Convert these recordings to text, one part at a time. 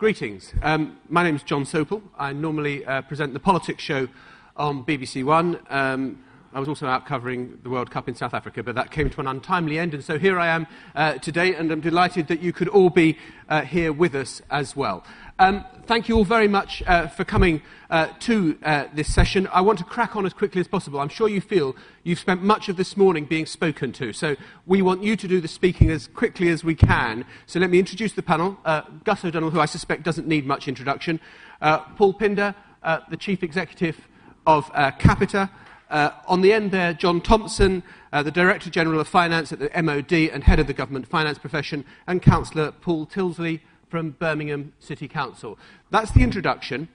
Greetings. My name is John Sopel. I normally present the politics show on BBC One. I was also out covering the World Cup in South Africa, but that came to an untimely end, and so here I am today, and I'm delighted that you could all be here with us as well. Thank you all very much for coming to this session. I want to crack on as quickly as possible. I'm sure you feel you've spent much of this morning being spoken to, so we want you to do the speaking as quickly as we can. So let me introduce the panel. Gus O'Donnell, who I suspect doesn't need much introduction. Paul Pinder, the Chief Executive of Capita. On the end there, John Thompson, the Director General of Finance at the MOD and Head of the Government Finance Profession, and Councillor Paul Tilsley from Birmingham City Council. That's the introduction.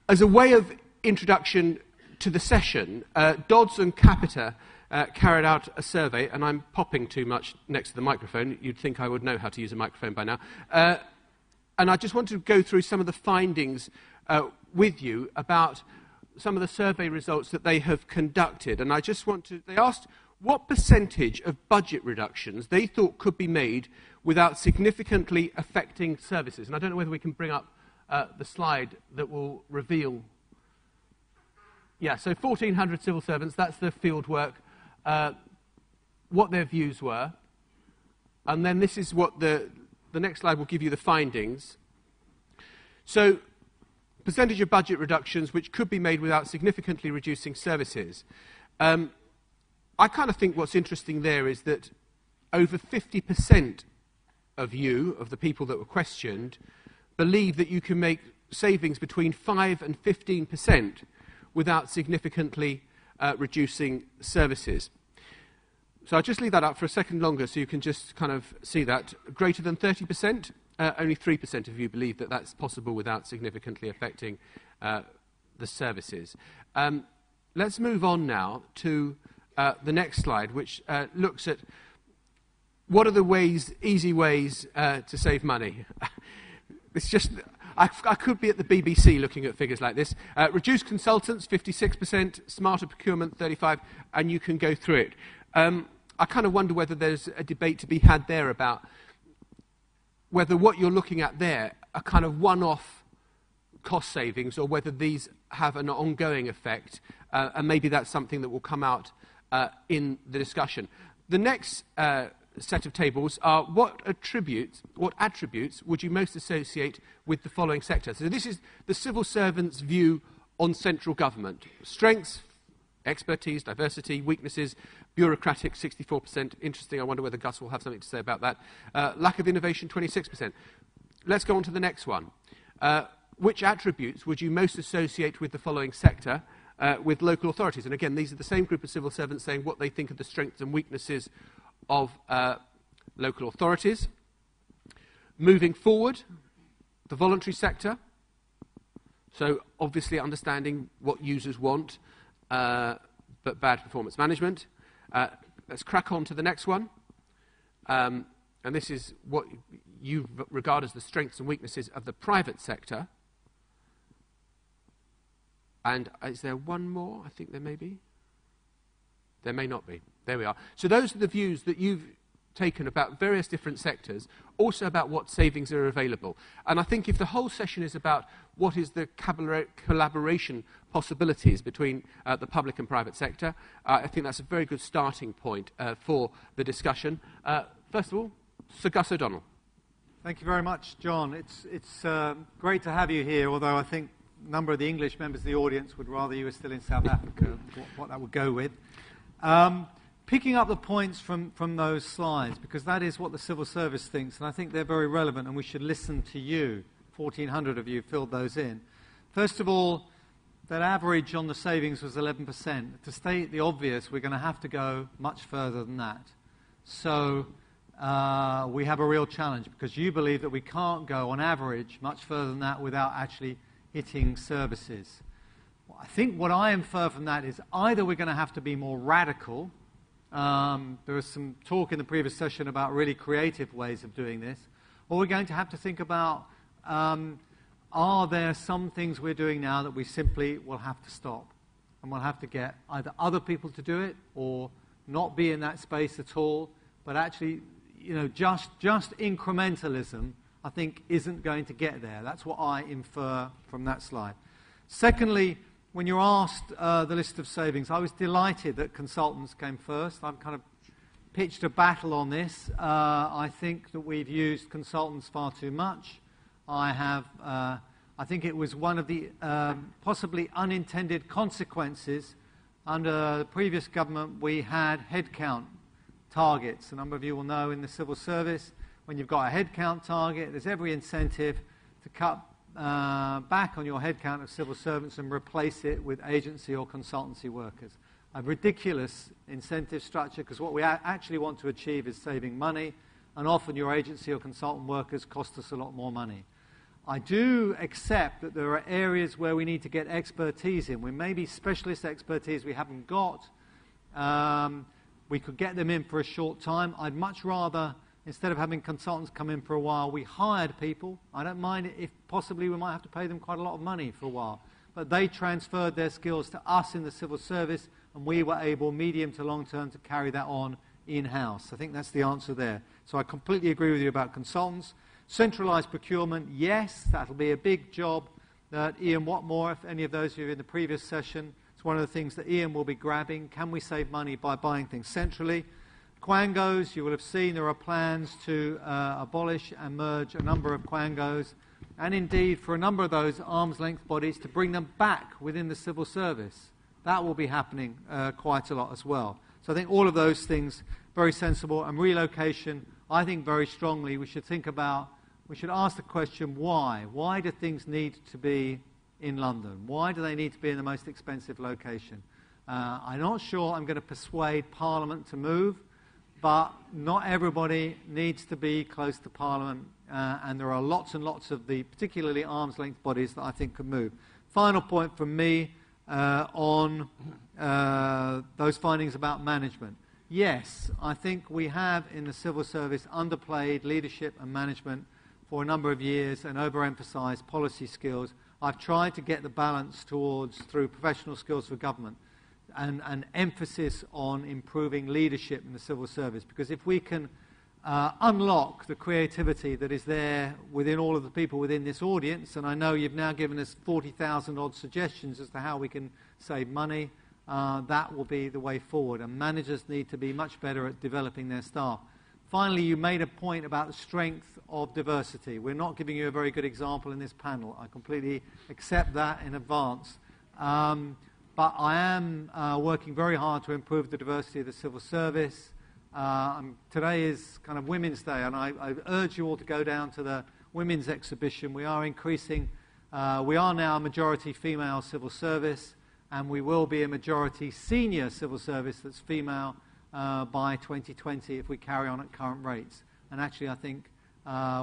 As a way of introduction to the session, Dodds and Capita carried out a survey, and I'm popping too much next to the microphone. You'd think I would know how to use a microphone by now. And I just want to go through some of the findings with you about some of the survey results that they have conducted. And I just want to, they asked what percentage of budget reductions they thought could be made without significantly affecting services. And I don't know whether we can bring up the slide that will reveal. Yeah, so 1,400 civil servants, that's the field work, what their views were. And then this is what the next slide will give you the findings. So, percentage of budget reductions which could be made without significantly reducing services. I kind of think what's interesting there is that over 50% of the people that were questioned, believe that you can make savings between 5 and 15% without significantly reducing services. So I'll just leave that up for a second longer so you can just kind of see that. Greater than 30%? Only 3% of you believe that that's possible without significantly affecting the services. Let's move on now to the next slide, which looks at what are the easy ways to save money. It's just, I could be at the BBC looking at figures like this. Reduced consultants, 56%, smarter procurement, 35%, and you can go through it. I kind of wonder whether there's a debate to be had there about whether what you're looking at there are kind of one-off cost savings or whether these have an ongoing effect, and maybe that's something that will come out in the discussion. The next set of tables are what attributes would you most associate with the following sector. So this is the civil servant's view on central government. Strengths, expertise, diversity, weaknesses, bureaucratic, 64%. Interesting, I wonder whether Gus will have something to say about that. Lack of innovation, 26%. Let's go on to the next one. Which attributes would you most associate with the following sector with local authorities? And again, these are the same group of civil servants saying what they think are the strengths and weaknesses of local authorities. Moving forward, the voluntary sector. So obviously understanding what users want, but bad performance management. Let's crack on to the next one. And this is what you regard as the strengths and weaknesses of the private sector. And is there one more? I think there may be. There may not be. There we are. So those are the views that you've taken about various different sectors, also about what savings are available. And I think if the whole session is about what is the collaboration possibilities between the public and private sector, I think that's a very good starting point for the discussion. First of all, Sir Gus O'Donnell. Thank you very much, John. It's great to have you here, although I think a number of the English members of the audience would rather you were still in South Africa, what that would go with. Picking up the points from those slides, because that is what the civil service thinks, and I think they're very relevant, and we should listen to you. 1,400 of you filled those in. First of all, that average on the savings was 11%. To state the obvious, we're going to have to go much further than that. So we have a real challenge, because you believe that we can't go, on average, much further than that without actually hitting services. I think what I infer from that is either we're going to have to be more radical. There was some talk in the previous session about really creative ways of doing this. Or we're going to have to think about, are there some things we're doing now that we simply will have to stop? And we'll have to get either other people to do it or not be in that space at all, but actually, just incrementalism I think isn't going to get there. That's what I infer from that slide. Secondly, when you're asked the list of savings, I was delighted that consultants came first. I've kind of pitched a battle on this. I think that we've used consultants far too much. I think it was one of the possibly unintended consequences. Under the previous government, we had headcount targets. A number of you will know in the civil service, when you've got a headcount target, there's every incentive to cut back on your headcount of civil servants and replace it with agency or consultancy workers. A ridiculous incentive structure, because what we actually want to achieve is saving money, and often your agency or consultant workers cost us a lot more money. I do accept that there are areas where we need to get expertise in. We may be specialist expertise we haven't got. We could get them in for a short time. I'd much rather, instead of having consultants come in for a while, we hired people. I don't mind it if possibly we might have to pay them quite a lot of money for a while. But they transferred their skills to us in the civil service, and we were able, medium to long term, to carry that on in-house. I think that's the answer there. So I completely agree with you about consultants. Centralised procurement, yes, that'll be a big job that Ian Watmore, if any of those of you in the previous session, it's one of the things that Ian will be grabbing. Can we save money by buying things centrally? Quangos, you will have seen there are plans to abolish and merge a number of quangos, and indeed for a number of those arm's length bodies to bring them back within the civil service. That will be happening quite a lot as well. So I think all of those things very sensible. And relocation, I think very strongly we should think about, we should ask the question why. Why do things need to be in London? Why do they need to be in the most expensive location? I'm not sure I'm going to persuade Parliament to move, but not everybody needs to be close to Parliament, and there are lots and lots of the particularly arm's length bodies that I think can move. Final point from me on those findings about management. Yes, I think we have in the civil service underplayed leadership and management for a number of years and overemphasised policy skills. I've tried to get the balance towards, through professional skills for government, and an emphasis on improving leadership in the civil service. Because if we can unlock the creativity that is there within all of the people within this audience, and I know you've now given us 40,000 odd suggestions as to how we can save money, that will be the way forward. And managers need to be much better at developing their staff. Finally, you made a point about the strength of diversity. We're not giving you a very good example in this panel. I completely accept that in advance. But I am working very hard to improve the diversity of the civil service. Today is kind of Women's Day, and I urge you all to go down to the Women's Exhibition. We are increasing, we are now a majority female civil service, and we will be a majority senior civil service that's female by 2020 if we carry on at current rates. And actually I think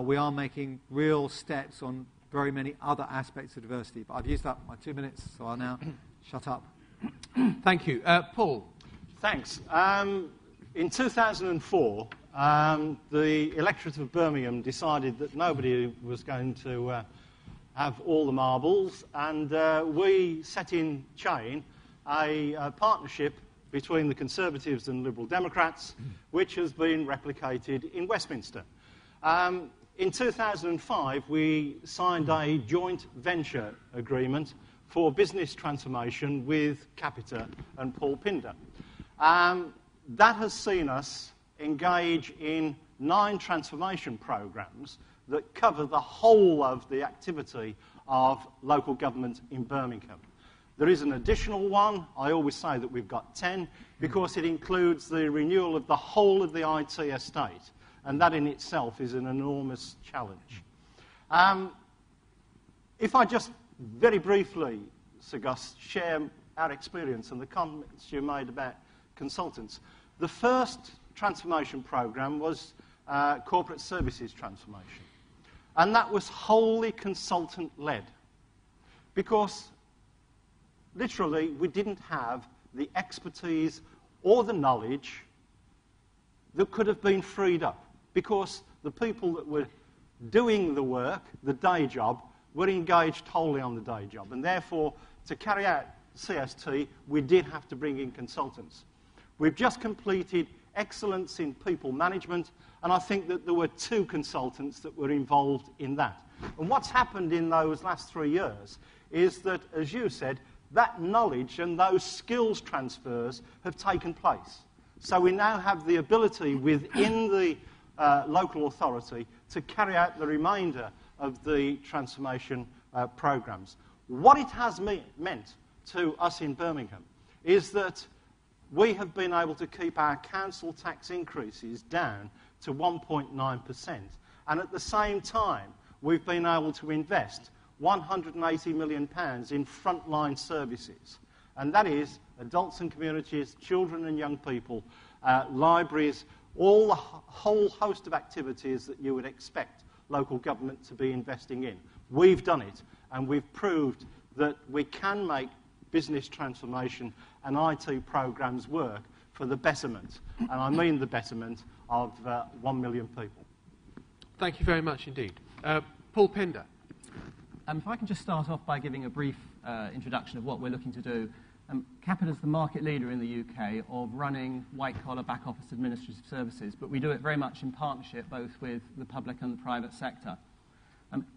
we are making real steps on very many other aspects of diversity. But I've used up my 2 minutes, so I'll now shut up. Thank you. Paul. Thanks. In 2004, the electorate of Birmingham decided that nobody was going to have all the marbles, and we set in chain a partnership between the Conservatives and Liberal Democrats, which has been replicated in Westminster. In 2005, we signed a joint venture agreement for business transformation with Capita and Paul Pinder. That has seen us engage in 9 transformation programs that cover the whole of the activity of local government in Birmingham. There is an additional one. I always say that we've got 10 because it includes the renewal of the whole of the IT estate, and that in itself is an enormous challenge. If I just very briefly, Sir Gus, share our experience and the comments you made about consultants. The first transformation program was corporate services transformation, and that was wholly consultant-led because literally we didn't have the expertise or the knowledge that could have been freed up because the people that were doing the work, the day job, were engaged wholly on the day job, and therefore to carry out CST we did have to bring in consultants. We've just completed excellence in people management, and I think that there were 2 consultants that were involved in that. And what's happened in those last 3 years is that, as you said, that knowledge and those skills transfers have taken place. So we now have the ability within the local authority to carry out the remainder of the transformation programmes. What it has meant to us in Birmingham is that we have been able to keep our council tax increases down to 1.9%, and at the same time we've been able to invest £180 million in frontline services, and that is adults and communities, children and young people, libraries, all the whole host of activities that you would expect local government to be investing in. We've done it, and we've proved that we can make business transformation and IT programmes work for the betterment, and I mean the betterment, of 1 million people. Thank you very much indeed. Paul Pender. If I can just start off by giving a brief introduction of what we're looking to do. Capita is the market leader in the UK of running white-collar back-office administrative services, but we do it very much in partnership both with the public and the private sector.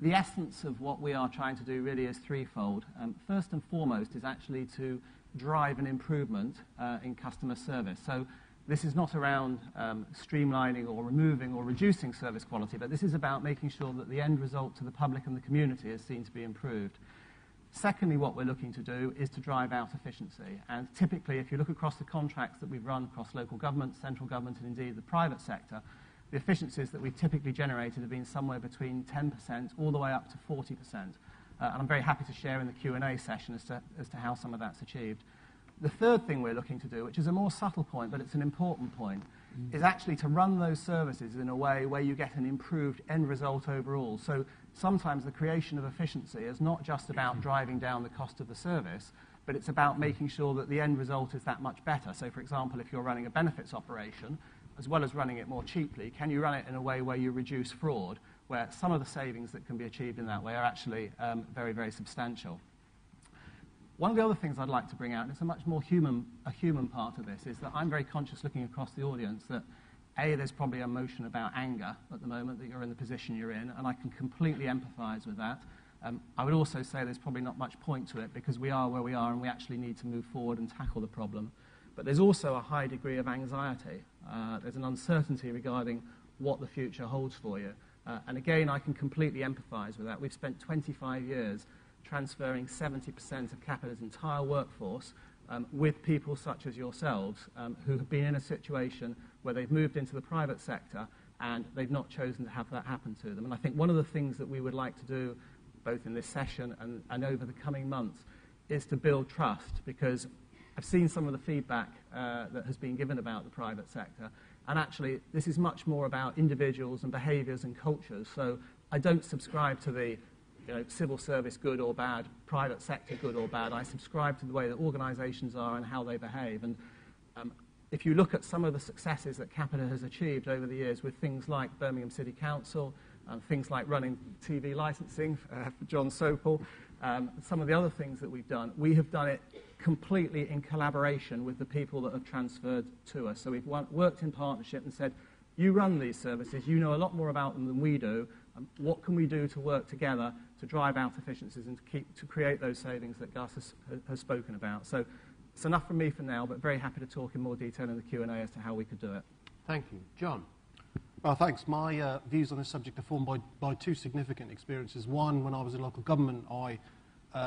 The essence of what we are trying to do really is threefold. First and foremost is actually to drive an improvement in customer service. So this is not around streamlining or removing or reducing service quality, but this is about making sure that the end result to the public and the community is seen to be improved. Secondly, what we're looking to do is to drive out efficiency. And typically, if you look across the contracts that we've run across local government, central government, and indeed the private sector, the efficiencies that we've typically generated have been somewhere between 10% all the way up to 40%. And I'm very happy to share in the Q&A session as to how some of that's achieved. The third thing we're looking to do, which is a more subtle point, but it's an important point, is actually to run those services in a way where you get an improved end result overall. So sometimes the creation of efficiency is not just about driving down the cost of the service, but it's about making sure that the end result is that much better. So, for example, if you're running a benefits operation, as well as running it more cheaply, can you run it in a way where you reduce fraud, where some of the savings that can be achieved in that way are actually very, very substantial. One of the other things I'd like to bring out, and it's a much more human part of this, is that I'm very conscious looking across the audience that, A, there's probably a motion about anger at the moment that you're in the position you're in, and I can completely empathise with that. I would also say there's probably not much point to it because we are where we are and we actually need to move forward and tackle the problem. But there's also a high degree of anxiety. There's an uncertainty regarding what the future holds for you. And again, I can completely empathise with that. We've spent 25 years transferring 70% of Capita's entire workforce with people such as yourselves who have been in a situation where they've moved into the private sector and they've not chosen to have that happen to them. And I think one of the things that we would like to do, both in this session and over the coming months, is to build trust, because I've seen some of the feedback that has been given about the private sector, and actually this is much more about individuals and behaviours and cultures. So I don't subscribe to the civil service good or bad, private sector good or bad. I subscribe to the way that organisations are and how they behave. And if you look at some of the successes that Capita has achieved over the years with things like Birmingham City Council, things like running TV licensing for John Sopel, some of the other things that we've done, we have done it completely in collaboration with the people that have transferred to us. So we've worked in partnership and said, you run these services, you know a lot more about them than we do. What can we do to work together to drive out efficiencies and to create those savings that Gus has spoken about? So it's enough from me for now, but very happy to talk in more detail in the Q&A as to how we could do it. Thank you. John. Well, thanks. My views on this subject are formed by two significant experiences. One, when I was in local government, I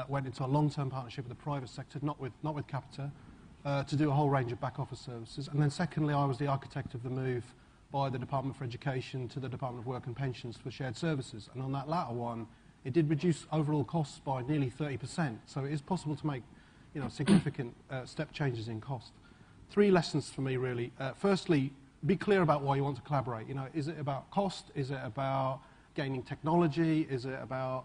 went into a long-term partnership with the private sector, not with Capita, to do a whole range of back-office services. And then secondly, I was the architect of the move by the Department for Education to the Department of Work and Pensions for shared services. And on that latter one, it did reduce overall costs by nearly 30%. So it is possible to make significant step changes in cost. Three lessons for me, really. Firstly, be clear about why you want to collaborate. Is it about cost? Is it about gaining technology? Is it about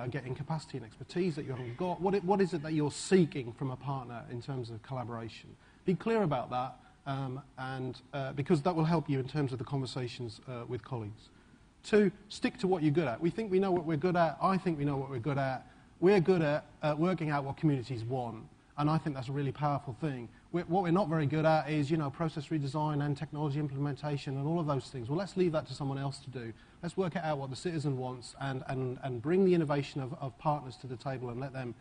getting capacity and expertise that you haven't got? What is it that you're seeking from a partner in terms of collaboration? Be clear about that. Because that will help you in terms of the conversations with colleagues. Two, stick to what you're good at. We think we know what we're good at. I think we know what we're good at. We're good at working out what communities want, and I think that's a really powerful thing. what we're not very good at is, process redesign and technology implementation and all of those things. Well, let's leave that to someone else to do. Let's work out what the citizen wants and bring the innovation of partners to the table and let them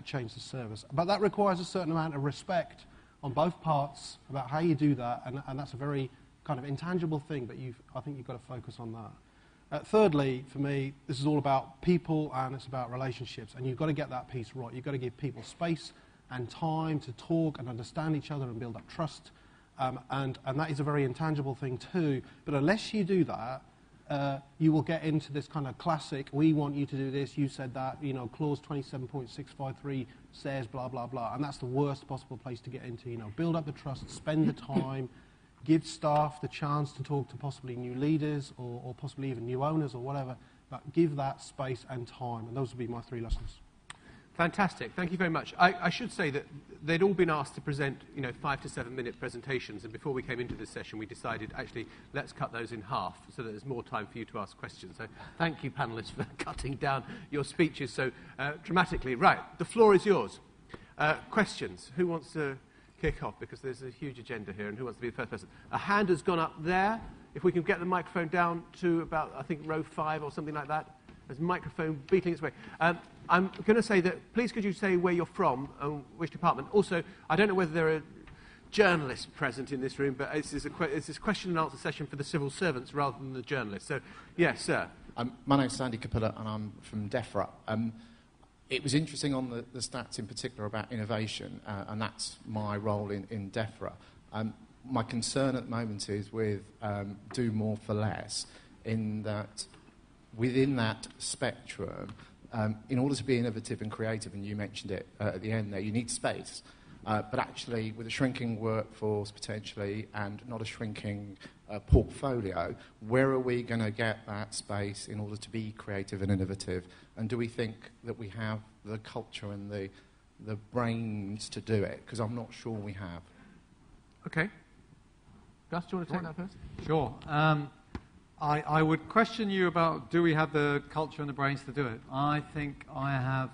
change the service. But that requires a certain amount of respect on both parts about how you do that, and that's a very kind of intangible thing, but I think you've got to focus on that. Thirdly, for me, this is all about people and it's about relationships, and you've got to get that piece right. You've got to give people space and time to talk and understand each other and build up trust, and that is a very intangible thing too. But unless you do that, you will get into this kind of classic, we want you to do this, you said that, clause 27.653 says blah, blah, blah, and that's the worst possible place to get into. Build up the trust, spend the time, give staff the chance to talk to possibly new leaders or possibly even new owners or whatever, but give that space and time, and those would be my 3 lessons. Fantastic. Thank you very much. I should say that they'd all been asked to present 5 to 7 minute presentations, and before we came into this session we decided actually let's cut those in half so that there's more time for you to ask questions. So thank you, panellists, for cutting down your speeches so dramatically. Right, the floor is yours. Questions? Who wants to kick off, because there's a huge agenda here, and who wants to be the first person? A hand has gone up there. If we can get the microphone down to about, I think, row 5 or something like that. There's a microphone beating its way. I'm going to say that, please could you say where you're from and which department? Also, I don't know whether there are journalists present in this room, but this is a question and answer session for the civil servants rather than the journalists. So, yes, sir. My name's Sandy Capilla, and I'm from DEFRA. It was interesting on the stats in particular about innovation, and that's my role in DEFRA. My concern at the moment is with do more for less, in that within that spectrum, in order to be innovative and creative, and you mentioned it at the end there, you need space. But actually, with a shrinking workforce potentially and not a shrinking portfolio, where are we going to get that space in order to be creative and innovative? And do we think that we have the culture and the brains to do it? Because I'm not sure we have. Okay. Gus, do you want to take that first? Sure. I would question you about do we have the culture and the brains to do it. I think I have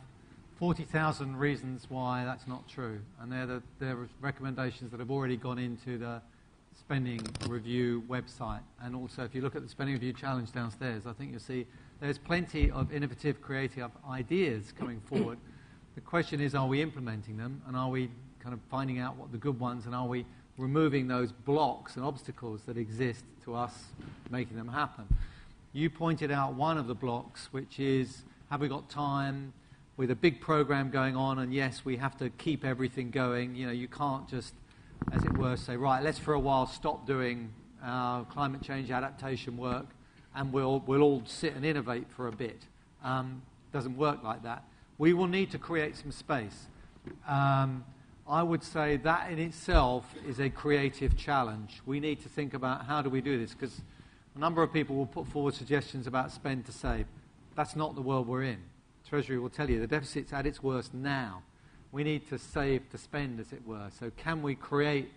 40,000 reasons why that's not true. And they're recommendations that have already gone into the Spending Review website. And also, if you look at the Spending Review challenge downstairs, I think you'll see there's plenty of innovative, creative ideas coming forward. The question is, are we implementing them? And are we kind of finding out what the good ones, and are we removing those blocks and obstacles that exist to us making them happen? You pointed out one of the blocks, which is, have we got time with a big program going on? And yes, we have to keep everything going. You can't just, as it were, say, right, let's for a while stop doing our climate change adaptation work and we'll all sit and innovate for a bit. Doesn't work like that. We will need to create some space. I would say that in itself is a creative challenge. We need to think about how do we do this, because a number of people will put forward suggestions about spend to save. That's not the world we're in. Treasury will tell you the deficit's at its worst now. We need to save to spend, as it were. So can we create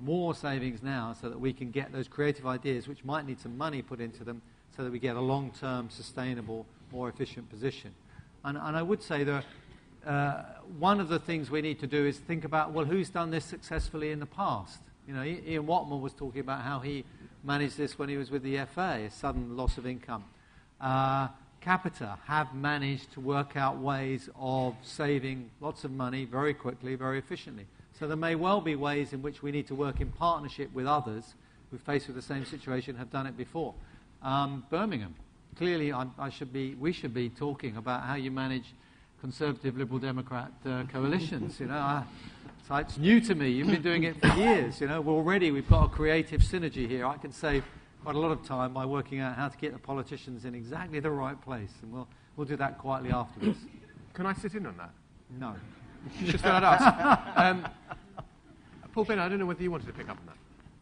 more savings now so that we can get those creative ideas, which might need some money put into them, so that we get a long-term, sustainable, more efficient position? And I would say that one of the things we need to do is think about, well, who's done this successfully in the past? Ian Watmore was talking about how he managed this when he was with the FA, a sudden loss of income. Capita have managed to work out ways of saving lots of money very quickly, very efficiently. So there may well be ways in which we need to work in partnership with others who, faced with the same situation, have done it before. Birmingham, clearly we should be talking about how you manage Conservative Liberal Democrat coalitions. So it's new to me. You've been doing it for years. We've got a creative synergy here. I can save quite a lot of time by working out how to get the politicians in exactly the right place, and we'll do that quietly afterwards. Can I sit in on that? No. Just thought I'd ask. Paul Benn, I don't know whether you wanted to pick up on that.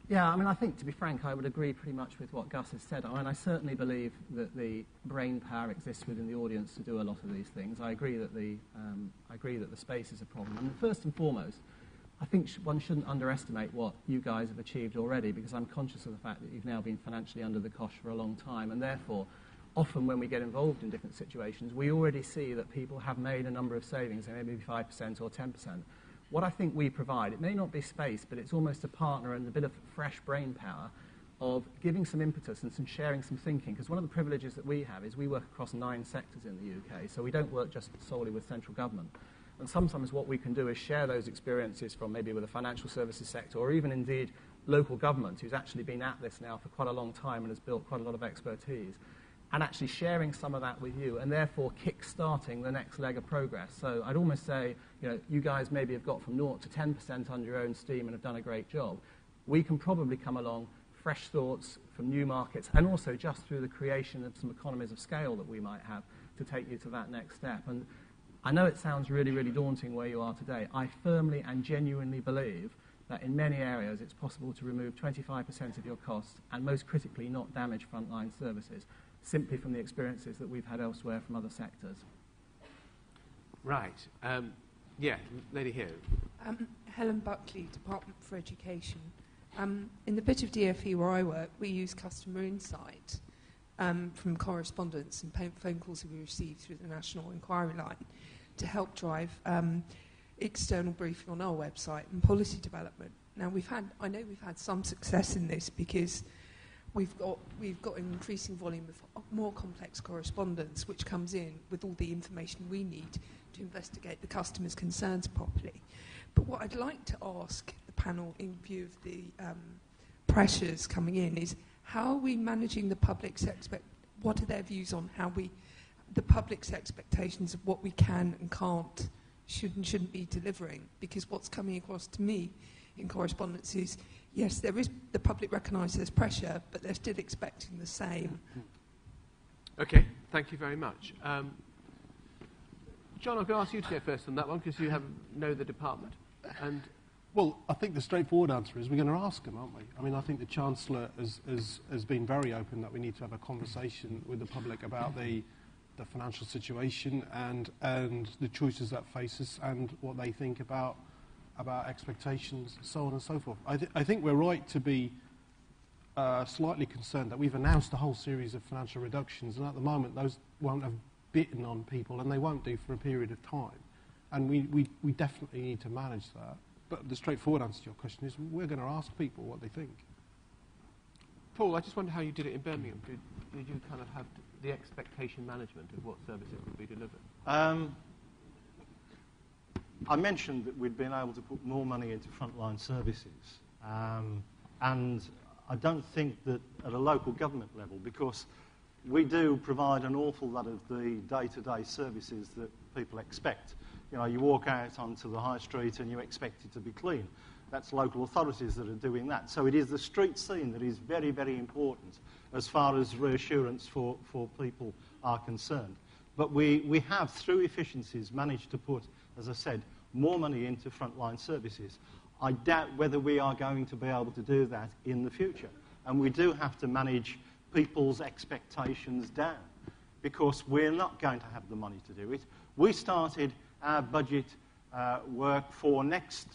Yeah, I think, to be frank, I would agree pretty much with what Gus has said. I certainly believe that the brain power exists within the audience to do a lot of these things. I agree that the space is a problem. And first and foremost, I think one shouldn't underestimate what you guys have achieved already, because I'm conscious of the fact that you've now been financially under the cosh for a long time, and therefore, often when we get involved in different situations, we already see that people have made a number of savings, maybe 5% or 10%. what I think we provide, it may not be space, but it's almost a partner and a bit of fresh brain power of giving some impetus and some sharing some thinking. Because one of the privileges that we have is we work across 9 sectors in the UK, so we don't work just solely with central government. And sometimes what we can do is share those experiences from maybe with the financial services sector, or even indeed local government, who's actually been at this now for quite a long time and has built quite a lot of expertise, and actually sharing some of that with you, and therefore kick-starting the next leg of progress. So I'd almost say, you guys maybe have got from 0 to 10% under your own steam and have done a great job. We can probably come along, fresh thoughts from new markets, and also just through the creation of some economies of scale that we might have to take you to that next step. And I know it sounds really, really daunting where you are today. I firmly and genuinely believe that in many areas it's possible to remove 25% of your costs and, most critically, not damage frontline services, simply from the experiences that we've had elsewhere from other sectors. Right. Yeah, lady here. Helen Buckley, Department for Education. In the bit of DFE where I work, we use customer insight from correspondence and phone calls that we receive through the National Inquiry Line to help drive external briefing on our website and policy development. Now, I know we've had some success in this because we've got an increasing volume of more complex correspondence which comes in with all the information we need to investigate the customer's concerns properly. But what I'd like to ask the panel, in view of the pressures coming in, is how are we managing the public's what are their views on the public's expectations of what we can and can't, should and shouldn't be delivering? Because what's coming across to me in correspondence is, yes, the public recognises there's pressure, but they're still expecting the same. Okay, thank you very much. John, I'm going to ask you to go first on that one because you know the department. Well, I think the straightforward answer is we're going to ask them, aren't we? I mean, I think the Chancellor has been very open that we need to have a conversation with the public about the financial situation and the choices that face us and what they think about expectations, so on and so forth. I think we're right to be slightly concerned that we've announced a whole series of financial reductions, and at the moment those won't have bitten on people, and they won't do for a period of time. And we definitely need to manage that. But the straightforward answer to your question is we're going to ask people what they think. Paul, I just wonder how you did it in Birmingham. Did you kind of have the expectation management of what services would be delivered? I mentioned that we'd been able to put more money into frontline services. And I don't think that at a local government level, because we do provide an awful lot of the day-to-day services that people expect. You walk out onto the high street and you expect it to be clean. That's local authorities that are doing that. So it is the street scene that is very, very important as far as reassurance for people are concerned. But we have, through efficiencies, managed to put, as I said, more money into frontline services. I doubt whether we are going to be able to do that in the future. And we do have to manage people's expectations down because we're not going to have the money to do it. We started our budget work for next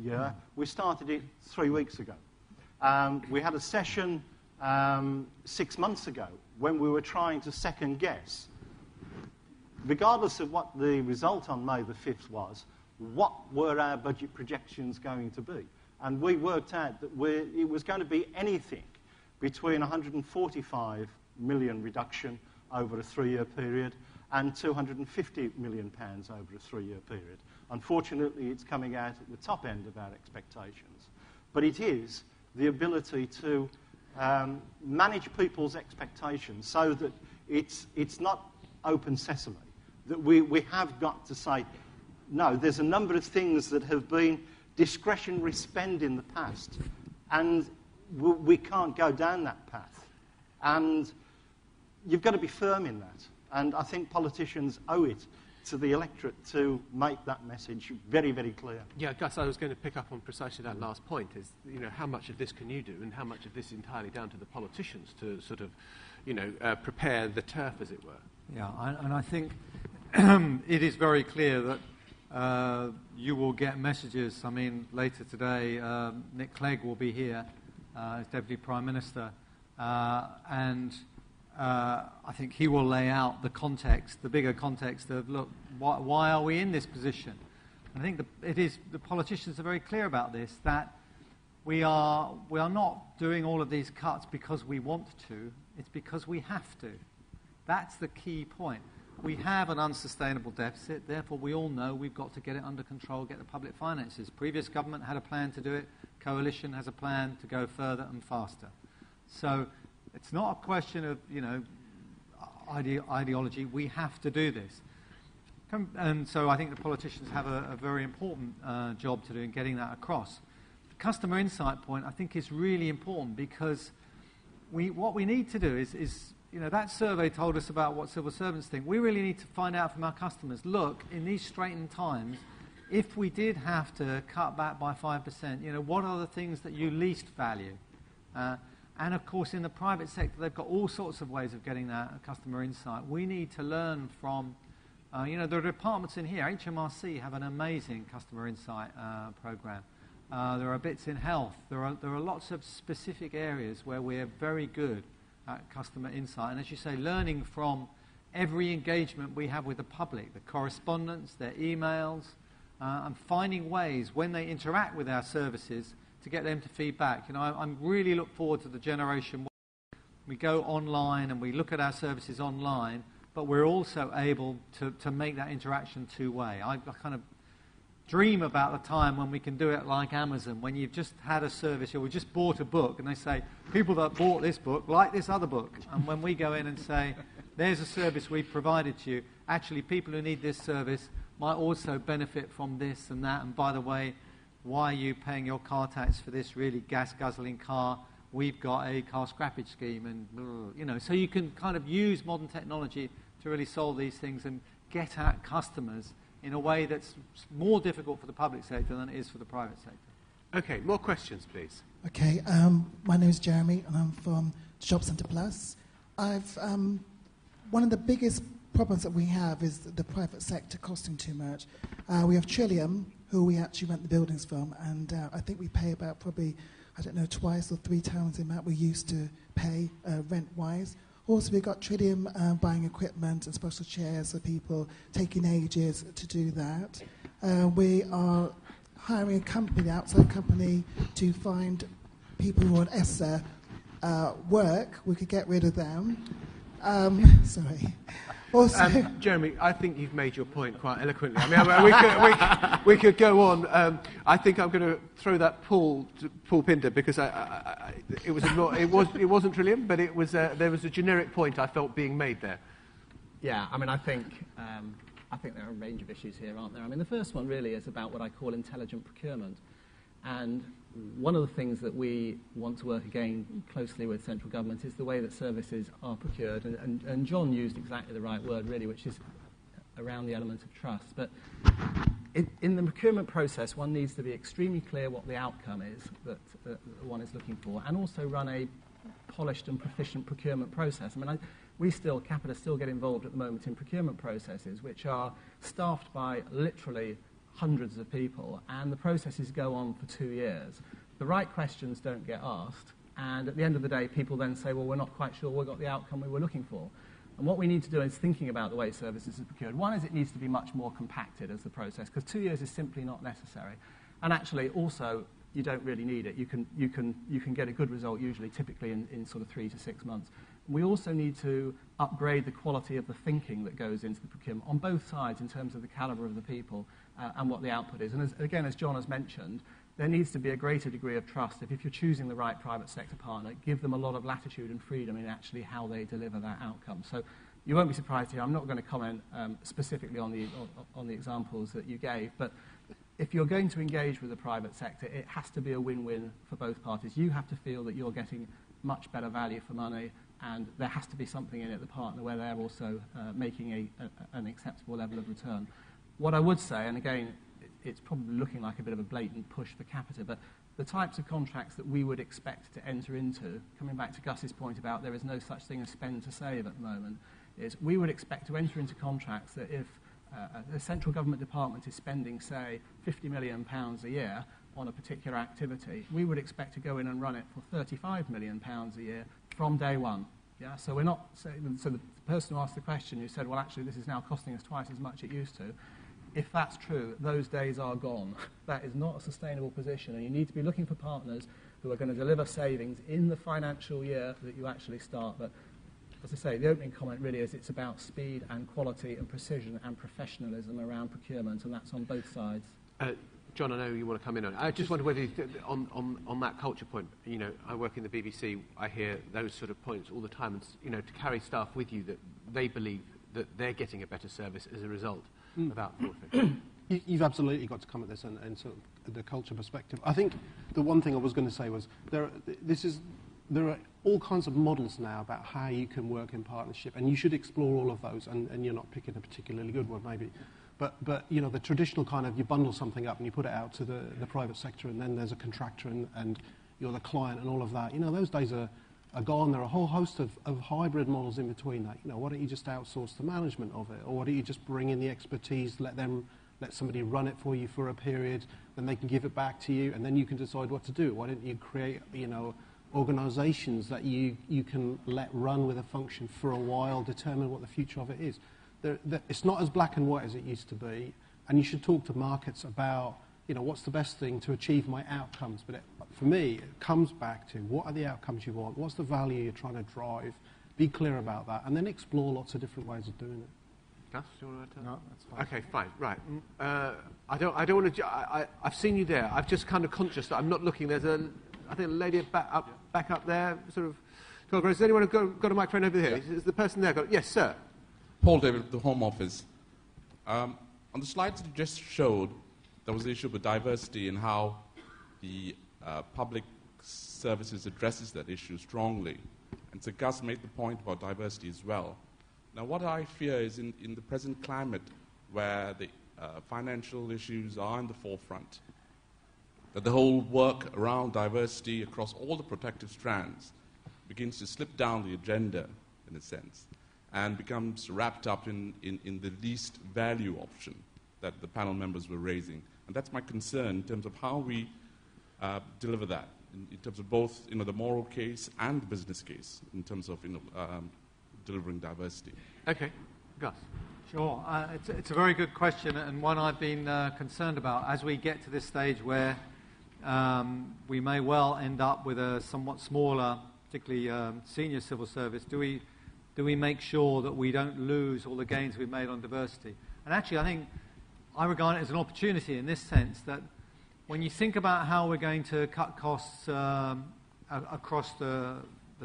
year. We started it 3 weeks ago. We had a session 6 months ago when we were trying to second guess, regardless of what the result on May the 5th was, what were our budget projections going to be? And we worked out that it was going to be anything between 145 million reduction over a 3-year period and £250 million over a 3-year period. Unfortunately, it's coming out at the top end of our expectations. But it is the ability to manage people's expectations so that it's not open sesame, that we have got to say, no, there's a number of things that have been discretionary spend in the past, and we can't go down that path. And you've got to be firm in that. And I think politicians owe it to the electorate to make that message very, very clear. Yeah, Gus, I was going to pick up on precisely that last point, is, how much of this can you do and how much of this is entirely down to the politicians to sort of, prepare the turf, as it were? Yeah, and I think it is very clear that you will get messages. I mean, later today, Nick Clegg will be here as Deputy Prime Minister, and I think he will lay out the context, the bigger context of, look, why are we in this position? I think the politicians are very clear about this, that we are not doing all of these cuts because we want to, it's because we have to. That's the key point. We have an unsustainable deficit, therefore we all know we've got to get it under control, get the public finances. Previous government had a plan to do it, coalition has a plan to go further and faster. So it's not a question of, ideology, we have to do this. And so I think the politicians have a very important job to do in getting that across. The customer insight point, I think, is really important because what we need to do is that survey told us about what civil servants think. We really need to find out from our customers, look, in these straitened times, if we did have to cut back by 5%, what are the things that you least value? And of course, in the private sector, they've got all sorts of ways of getting that customer insight. We need to learn from, there are departments in here. HMRC have an amazing customer insight program. There are bits in health. There are lots of specific areas where we're very good at customer insight. And as you say, learning from every engagement we have with the public, the correspondence, their emails, and finding ways when they interact with our services to get them to feedback. I really look forward to the generation where we go online and we look at our services online, but we're also able to make that interaction two-way. I kind of dream about the time when we can do it like Amazon, when you've just had a service, or we just bought a book, and they say, people that bought this book like this other book. And when we go in and say, there's a service we've provided to you, actually people who need this service might also benefit from this and that, and by the way, why are you paying your car tax for this really gas-guzzling car? We've got a car scrappage scheme, and so you can kind of use modern technology to really solve these things and get at customers in a way that's more difficult for the public sector than it is for the private sector. Okay, more questions, please. Okay, my name is Jeremy, and I'm from Job Centre Plus. One of the biggest problems that we have is the private sector costing too much. We have Trillium, who we actually rent the buildings from, and I think we pay about probably, twice or three times the amount we used to pay rent-wise. Also, we've got Trillium buying equipment and special chairs for people, taking ages to do that. We are hiring a company, outside company, to find people who want ESSA work. We could get rid of them. Sorry. Also, Jeremy, I think you've made your point quite eloquently. I mean, we could go on. I think I'm going to throw that Paul Pinder, because it wasn't Trillium, but it was there was a generic point I felt being made there. Yeah, I mean, I think there are a range of issues here, aren't there? I mean, the first one really is about what I call intelligent procurement. And one of the things that we want to work again closely with central government is the way that services are procured. And John used exactly the right word, really, which is around the element of trust. But in the procurement process, one needs to be extremely clear what the outcome is that one is looking for, and also run a polished and proficient procurement process. I mean, Capita still get involved at the moment in procurement processes, which are staffed by literally hundreds of people, and the processes go on for 2 years. The right questions don't get asked, and at the end of the day, people then say, well, we're not quite sure we got the outcome we were looking for. And what we need to do is thinking about the way services are procured. One is it needs to be much more compacted as the process, because 2 years is simply not necessary. And actually, also, you don't really need it. You can get a good result, usually, typically in sort of 3 to 6 months. We also need to upgrade the quality of the thinking that goes into the procurement on both sides in terms of the calibre of the people and what the output is. And as John has mentioned, there needs to be a greater degree of trust. If you're choosing the right private sector partner, give them a lot of latitude and freedom in actually how they deliver that outcome. So you won't be surprised here. I'm not going to comment specifically on the examples that you gave, but if you're going to engage with the private sector, it has to be a win-win for both parties. You have to feel that you're getting much better value for money, and there has to be something in it, the partner, where they're also making an acceptable level of return. What I would say, and again, it's probably looking like a bit of a blatant push for Capita, but the types of contracts that we would expect to enter into, coming back to Gus's point about there is no such thing as spend to save at the moment, is we would expect to enter into contracts that if a central government department is spending, say, £50 million a year on a particular activity, we would expect to go in and run it for £35 million a year from day one. Yeah, so we're not saying, so the person who asked the question who said, well, actually, this is now costing us twice as much it used to, if that's true, those days are gone. That is not a sustainable position, and you need to be looking for partners who are going to deliver savings in the financial year that you actually start. But as I say, the opening comment really is it's about speed and quality and precision and professionalism around procurement, and that's on both sides. John, I know you want to come in on it. I just wonder whether, on that culture point, you know, I work in the BBC, I hear those sort of points all the time, and, you know, to carry staff with you that they believe that they're getting a better service as a result of outsourcing. You've absolutely got to come at this and sort of the culture perspective. I think the one thing I was going to say was there are all kinds of models now about how you can work in partnership, and you should explore all of those, and you're not picking a particularly good one maybe. But you know, the traditional kind of, you bundle something up and you put it out to the private sector, and then there's a contractor and you're the client and all of that. You know, those days are gone. There are a whole host of hybrid models in between that. You know, why don't you just outsource the management of it? Or why don't you just bring in the expertise, let somebody run it for you for a period, then they can give it back to you, and then you can decide what to do. Why don't you create, you know, organisations that you can let run with a function for a while, determine what the future of it is. It's not as black and white as it used to be, and you should talk to markets about, you know, what's the best thing to achieve my outcomes. But for me, it comes back to what are the outcomes you want, what's the value you're trying to drive, be clear about that, and then explore lots of different ways of doing it. Gus, do you want to? No, that's fine. Okay, fine, right. I don't want to. I've seen you there. I'm just kind of conscious that I'm not looking. There's I think a lady back up there, sort of. 12 rows. Has anyone got a microphone over here? Is the person there? Yes, sir. Paul David, the Home Office. On the slides you just showed, there was the issue with diversity and how the public services addresses that issue strongly. And so Gus made the point about diversity as well. Now, what I fear is in the present climate where the financial issues are in the forefront, that the whole work around diversity across all the protective strands begins to slip down the agenda, in a sense, and becomes wrapped up in the least value option that the panel members were raising. And that's my concern in terms of how we deliver that, in terms of both, you know, the moral case and the business case, in terms of, you know, delivering diversity. Okay, Gus. Sure. It's a very good question, and one I've been concerned about. As we get to this stage where we may well end up with a somewhat smaller, particularly senior civil service, do we make sure that we don't lose all the gains we've made on diversity? And actually, I regard it as an opportunity in this sense that when you think about how we're going to cut costs across the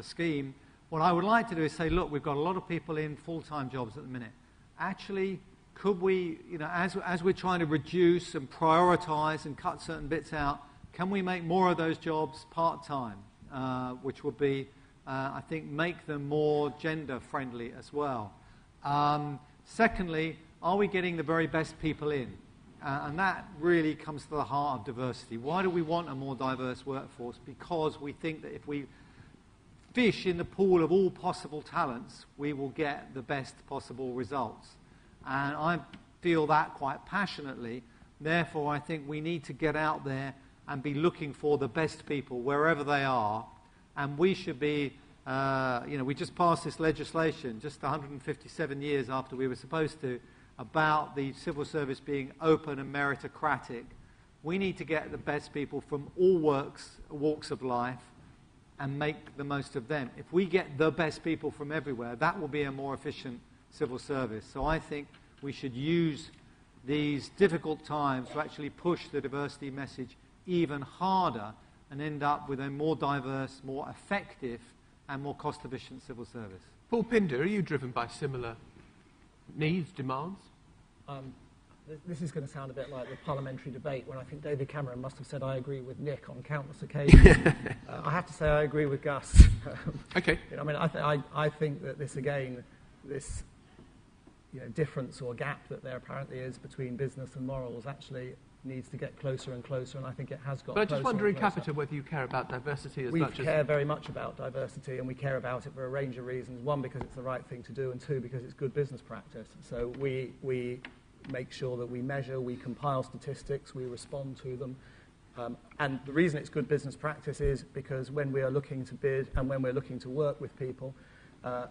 scheme, what I would like to do is say, look, we've got a lot of people in full-time jobs at the minute. Actually, could we, you know, as we're trying to reduce and prioritise and cut certain bits out, can we make more of those jobs part-time, which would be, I think, make them more gender-friendly as well. Secondly, are we getting the very best people in? And that really comes to the heart of diversity. Why do we want a more diverse workforce? Because we think that if we fish in the pool of all possible talents, we will get the best possible results. And I feel that quite passionately. Therefore, I think we need to get out there and be looking for the best people wherever they are. And we should be, you know, we just passed this legislation just 157 years after we were supposed to, about the civil service being open and meritocratic. We need to get the best people from all walks of life and make the most of them. If we get the best people from everywhere, that will be a more efficient civil service. So I think we should use these difficult times to actually push the diversity message even harder and end up with a more diverse, more effective and more cost-efficient civil service. Paul Pinder, are you driven by similar needs, demands? This is going to sound a bit like the parliamentary debate when I think David Cameron must have said, I agree with Nick on countless occasions. I have to say I agree with Gus. Okay. You know, I mean, I think that this, again, this, you know, difference or gap that there apparently is between business and morals actually needs to get closer and closer, and I think it has got closer. But I just wonder in Capita whether you care about diversity as much as... We care very much about diversity, and we care about it for a range of reasons. One, because it's the right thing to do, and two, because it's good business practice. So we make sure that we measure, we compile statistics, we respond to them. And the reason it's good business practice is because when we are looking to bid and when we're looking to work with people,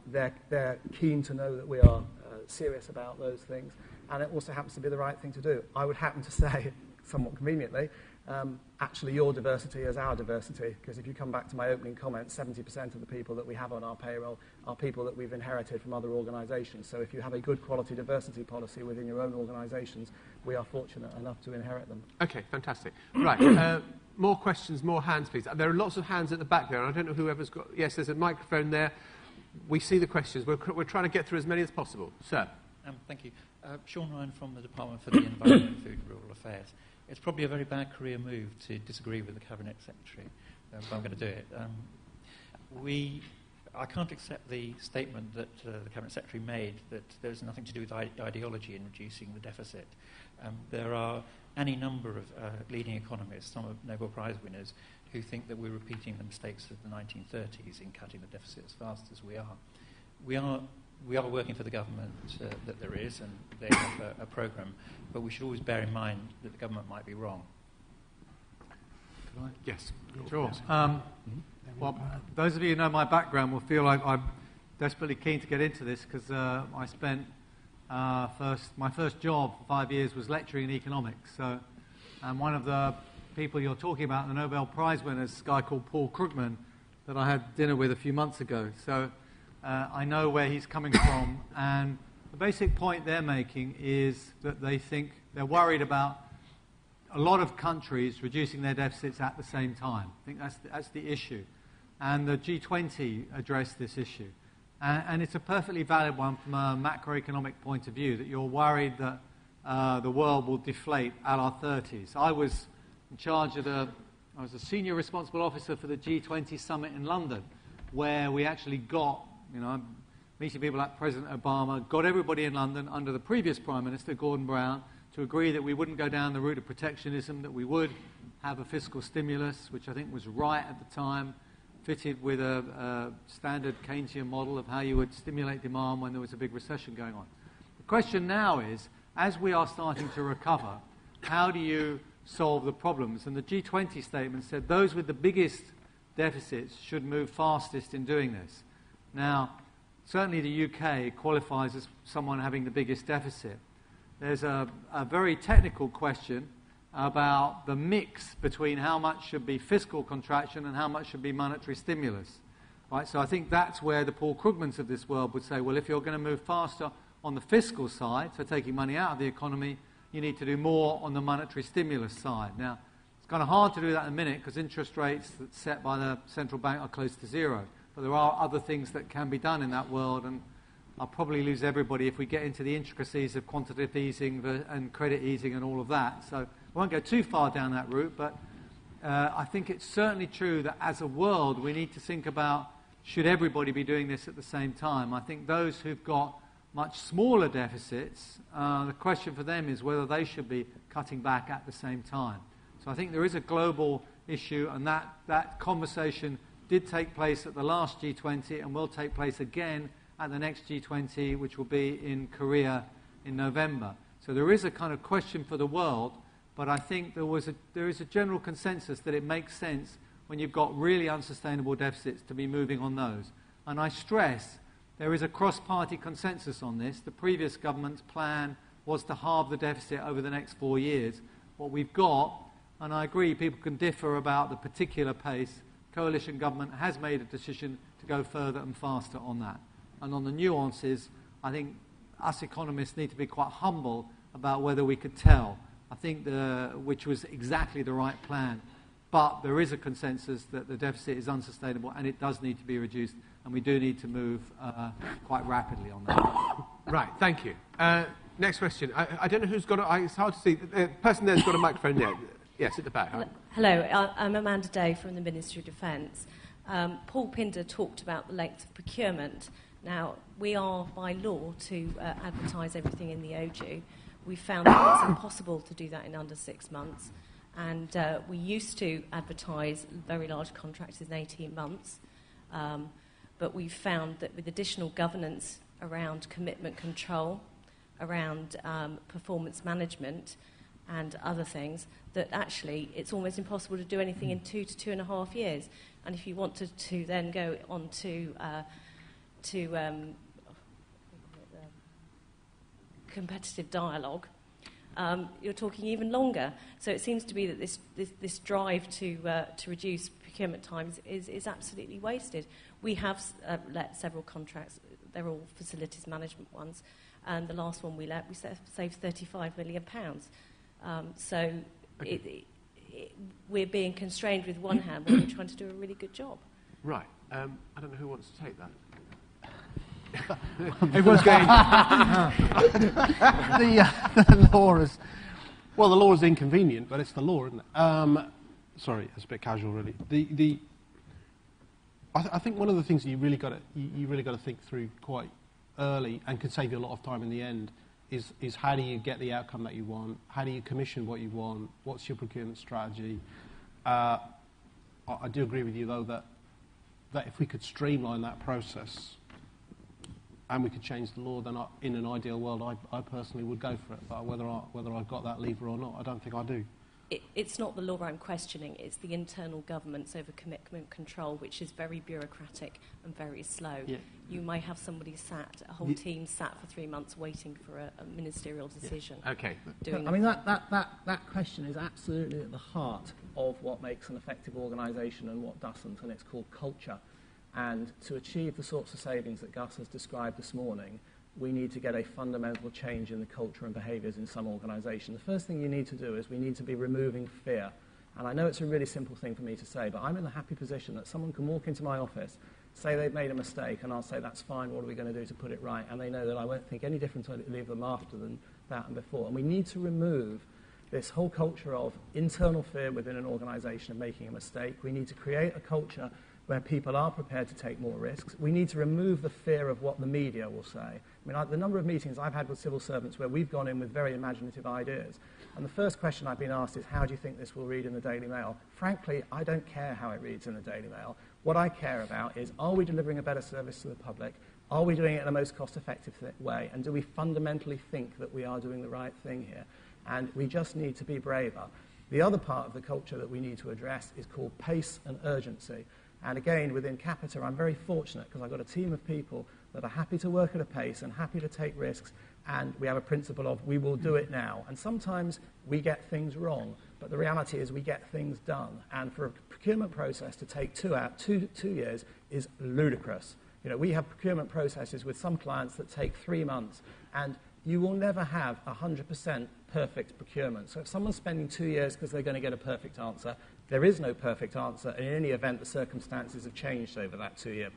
they're keen to know that we are serious about those things. and it also happens to be the right thing to do. I would happen to say, somewhat conveniently, actually your diversity is our diversity, because if you come back to my opening comment, 70% of the people that we have on our payroll are people that we've inherited from other organisations. So if you have a good quality diversity policy within your own organisations, we are fortunate enough to inherit them. Okay, fantastic. Right, more questions, more hands, please. There are lots of hands at the back there, and I don't know whoever's got... Yes, there's a microphone there. We see the questions. We're trying to get through as many as possible. Sir. Thank you. Sean Ryan from the Department for the Environment, Food and Rural Affairs. It's probably a very bad career move to disagree with the Cabinet Secretary, but I'm going to do it. I can't accept the statement that the Cabinet Secretary made that there's nothing to do with ideology in reducing the deficit. There are any number of leading economists, some of Nobel Prize winners, who think that we're repeating the mistakes of the 1930s in cutting the deficit as fast as we are. We are working for the government that there is, and they have a programme, but we should always bear in mind that the government might be wrong. Could I? Yes, sure. Well, those of you who know my background will feel like I'm desperately keen to get into this, because I spent my first job for 5 years was lecturing in economics. So, and one of the people you're talking about, the Nobel Prize winners, is a guy called Paul Krugman, that I had dinner with a few months ago. So I know where he's coming from, and the basic point they're making is that they think they're worried about a lot of countries reducing their deficits at the same time. I think that's the issue. And the G20 addressed this issue. And it's a perfectly valid one from a macroeconomic point of view, that you're worried that the world will deflate at our 30s. I was in charge of I was a senior responsible officer for the G20 summit in London, where we actually got, meeting people like President Obama, got everybody in London under the previous Prime Minister, Gordon Brown, to agree that we wouldn't go down the route of protectionism, that we would have a fiscal stimulus, which I think was right at the time, fitted with a standard Keynesian model of how you would stimulate demand when there was a big recession going on. The question now is, as we are starting to recover, how do you solve the problems? And the G20 statement said those with the biggest deficits should move fastest in doing this. Now, certainly the UK qualifies as someone having the biggest deficit. There's a very technical question about the mix between how much should be fiscal contraction and how much should be monetary stimulus. Right? So I think that's where the Paul Krugmans of this world would say, well, if you're going to move faster on the fiscal side, so taking money out of the economy, you need to do more on the monetary stimulus side. Now, it's kind of hard to do that in a minute because interest rates that's set by the central bank are close to zero. But there are other things that can be done in that world, and I'll probably lose everybody if we get into the intricacies of quantitative easing and credit easing and all of that. So I won't go too far down that route, but I think it's certainly true that as a world we need to think about, should everybody be doing this at the same time? I think those who've got much smaller deficits, the question for them is whether they should be cutting back at the same time. So I think there is a global issue, and that conversation did take place at the last G20 and will take place again at the next G20, which will be in Korea in November. So there is a kind of question for the world, but I think there is a general consensus that it makes sense when you've got really unsustainable deficits to be moving on those. And I stress there is a cross-party consensus on this. The previous government's plan was to halve the deficit over the next 4 years. What we've got, and I agree people can differ about the particular pace, coalition government has made a decision to go further and faster on that. And on the nuances, I think us economists need to be quite humble about whether we could tell. I think which was exactly the right plan. But there is a consensus that the deficit is unsustainable and it does need to be reduced, and we do need to move quite rapidly on that. Right, thank you. Next question. I don't know who's got it. It's hard to see. The person there's got a microphone there. Yes, at the back. Hello, I'm Amanda Day from the Ministry of Defence. Paul Pinder talked about the length of procurement. Now, we are by law to advertise everything in the OJEU. We found that it's impossible to do that in under 6 months. And we used to advertise very large contracts in 18 months. But we've found that with additional governance around commitment control, around performance management and other things, that actually it's almost impossible to do anything in 2 to 2.5 years. And if you wanted to then go on to competitive dialogue, you're talking even longer. So it seems to be that this drive to reduce procurement times is absolutely wasted. We have let several contracts. They're all facilities management ones, and the last one we let, we saved £35 million. So we're being constrained with one hand when we're trying to do a really good job. Right. I don't know who wants to take that. Everyone's going. The law is, well, the law is inconvenient, but it's the law, isn't it? Sorry, it's a bit casual, really. I think one of the things that you really got to think through quite early, and can save you a lot of time in the end, is how do you get the outcome that you want? How do you commission what you want? What's your procurement strategy? I do agree with you, though, that if we could streamline that process and we could change the law, then in an ideal world, I personally would go for it. But whether I've got that lever or not, I don't think I do. It's not the law I'm questioning, it's the internal governance over commitment control, which is very bureaucratic and very slow. Yeah. You may have somebody a whole team sat for 3 months waiting for a ministerial decision. Yeah. Okay. I mean, that question is absolutely at the heart of what makes an effective organisation and what doesn't, and it's called culture. And to achieve the sorts of savings that Gus has described this morning, we need to get a fundamental change in the culture and behaviours in some organisation. The first thing you need to do is we need to be removing fear. And I know it's a really simple thing for me to say, but I'm in the happy position that someone can walk into my office, say they've made a mistake, and I'll say, that's fine, what are we going to do to put it right? And they know that I won't think any different to leave them after than that and before. And we need to remove this whole culture of internal fear within an organisation of making a mistake. We need to create a culture where people are prepared to take more risks. We need to remove the fear of what the media will say. I mean, the number of meetings I've had with civil servants where we've gone in with very imaginative ideas, and the first question I've been asked is, how do you think this will read in the Daily Mail? Frankly, I don't care how it reads in the Daily Mail. What I care about is, are we delivering a better service to the public? Are we doing it in the most cost-effective way? And do we fundamentally think that we are doing the right thing here? And we just need to be braver. The other part of the culture that we need to address is called pace and urgency. And again, within Capita, I'm very fortunate because I've got a team of people that are happy to work at a pace and happy to take risks, and we have a principle of we will do it now. And sometimes we get things wrong, but the reality is we get things done. And for a procurement process to take 2 years is ludicrous. You know, we have procurement processes with some clients that take 3 months, and you will never have 100% perfect procurement. So if someone's spending 2 years because they're going to get a perfect answer, there is no perfect answer, and in any event, the circumstances have changed over that 2-year